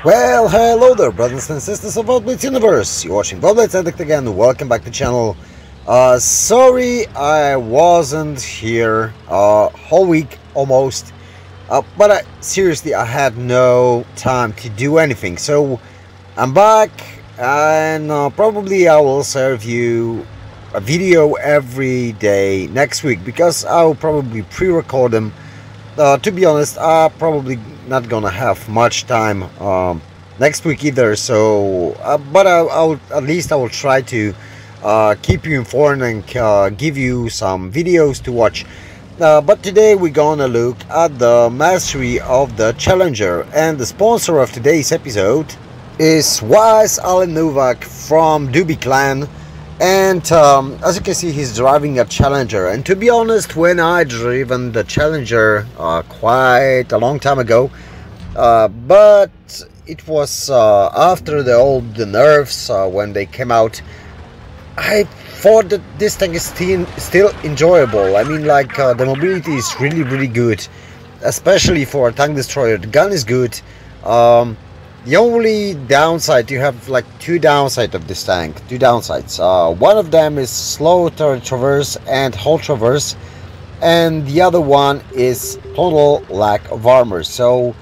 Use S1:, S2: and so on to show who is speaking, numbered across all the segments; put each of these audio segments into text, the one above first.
S1: Well, hello there, brothers and sisters of WoT Blitz universe. You're watching WoT Blitz Addict again. Welcome back to the channel. Sorry I wasn't here whole week almost, but seriously I had no time to do anything. So I'm back, and probably I will serve you a video every day next week, because I'll probably pre-record them. To be honest, I'm probably not gonna have much time next week either. So, but I'll at least I will try to keep you informed and give you some videos to watch. But today we're gonna look at the mastery of the Challenger, and the sponsor of today's episode is Wiseallennovak from DOOBY clan. And as you can see, he's driving a Challenger, and to be honest, when I driven the Challenger quite a long time ago, but it was after the nerfs when they came out, I thought that this thing is still enjoyable. I mean, like, the mobility is really good, especially for a tank destroyer. The gun is good. The only downside, you have like two downsides of this tank, two downsides. One of them is slow turret traverse and hold traverse, and the other one is total lack of armor. So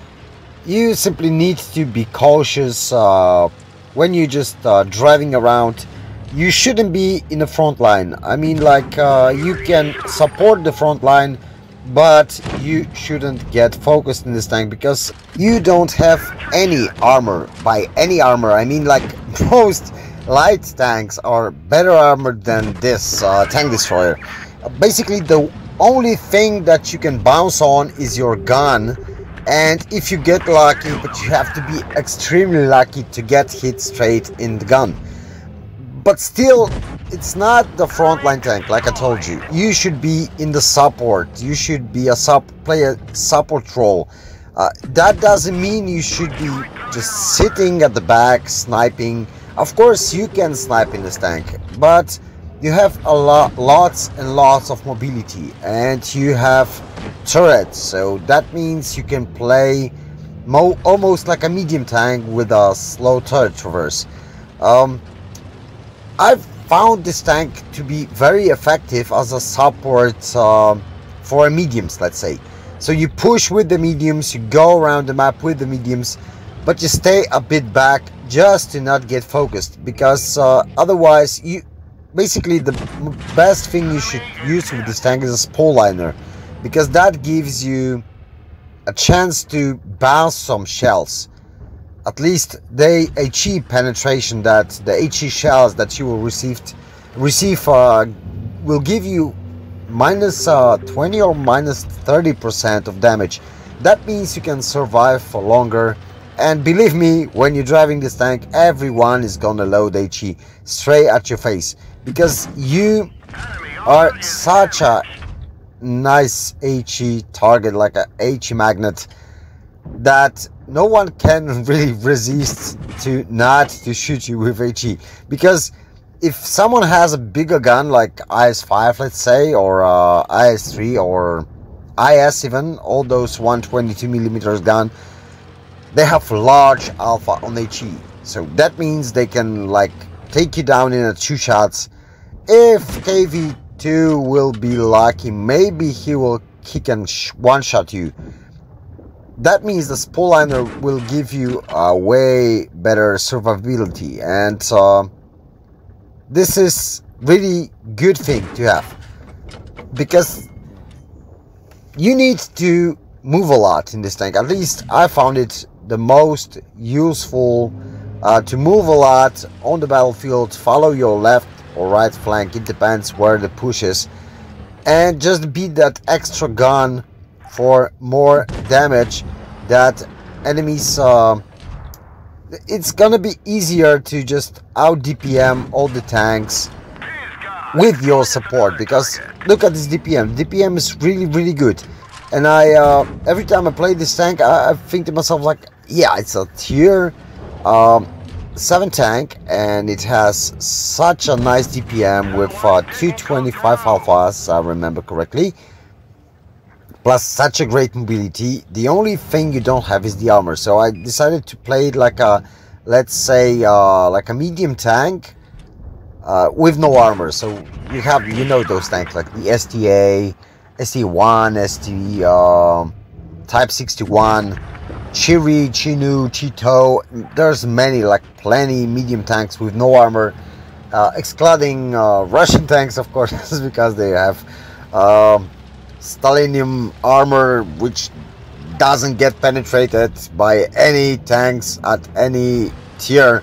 S1: you simply need to be cautious when you're just driving around. You shouldn't be in the front line. I mean, like, you can support the front line, but you shouldn't get focused in this tank, because you don't have any armor. By any armor, I mean, like, most light tanks are better armored than this tank destroyer. Basically, the only thing that you can bounce on is your gun, and if you get lucky, but you have to be extremely lucky to get hit straight in the gun. But still, it's not the frontline tank, like I told you. You should be in the support. You should be play a support role. That doesn't mean you should be just sitting at the back sniping. Of course, you can snipe in this tank, but you have lots and lots of mobility, and you have turrets. So that means you can play almost like a medium tank with a slow turret traverse. I've found this tank to be very effective as a support for mediums, let's say. So you push with the mediums, you go around the map with the mediums, but you stay a bit back just to not get focused, because otherwise, basically the best thing you should use with this tank is a spore liner, because that gives you a chance to bounce some shells. At least the HE penetration, that the HE shells that you will receive will give you minus 20 or minus 30% of damage. That means you can survive for longer. And believe me, when you're driving this tank, everyone is gonna load HE straight at your face, because you are such a nice HE target, like a HE magnet, that no one can really resist to not to shoot you with HE. Because if someone has a bigger gun like IS-5, let's say, or IS-3 or IS even, all those 122mm gun, they have large alpha on HE. So that means they can, like, take you down in 2 shots. If KV2 will be lucky, maybe he can one-shot you. That means the spore liner will give you a way better survivability, and this is really good thing to have, because you need to move a lot in this tank. At least I found it the most useful to move a lot on the battlefield, follow your left or right flank, it depends where the push is, and just beat that extra gun for more damage that enemies. It's gonna be easier to just out DPM all the tanks with your support, because look at this DPM. DPM is really good, and I every time I play this tank, I think to myself, like, yeah, it's a tier 7 tank, and it has such a nice DPM with 225 alpha, as I remember correctly. plus such a great mobility. The only thing you don't have is the armor, so I decided to play it like a, let's say, like a medium tank with no armor. So you have, you know, those tanks like the STA, ST1, ST Type 61, Chiri, Chinu, Chito. There's many, like plenty medium tanks with no armor, excluding Russian tanks, of course, because they have Stalinium armor, which doesn't get penetrated by any tanks at any tier,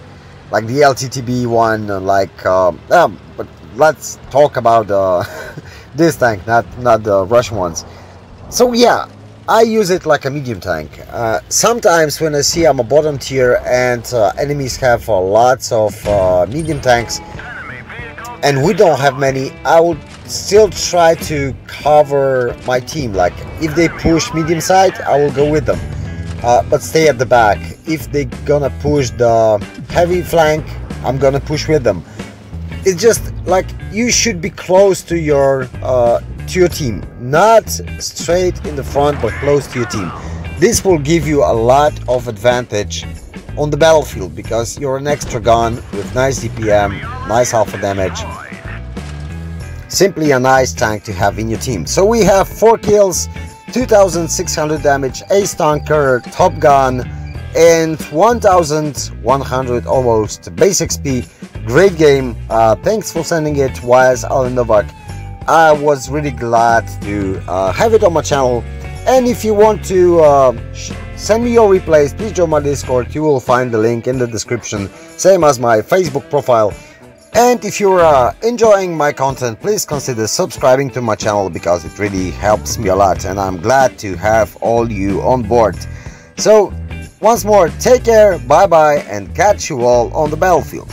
S1: like the LTTB one. But let's talk about this tank, not the Russian ones. So yeah, I use it like a medium tank. Sometimes when I see I'm a bottom tier and enemies have lots of medium tanks and we don't have many, I would still try to cover my team. Like if they push medium side, I will go with them, but stay at the back. If they gonna push the heavy flank, I'm gonna push with them. It's just like you should be close to your team, not straight in the front, but close to your team. This will give you a lot of advantage on the battlefield because you're an extra gun with nice DPM, nice alpha damage. Simply a nice tank to have in your team. So we have 4 kills, 2600 damage, ace tanker, top gun, and 1100 almost base XP. Great game. Thanks for sending it, Wiseallennovak. I was really glad to have it on my channel. And if you want to send me your replays, please join my Discord. You will find the link in the description, same as my Facebook profile. And if you're enjoying my content, please consider subscribing to my channel because it really helps me a lot, and I'm glad to have all you on board. So once more, take care, bye bye, and catch you all on the battlefield.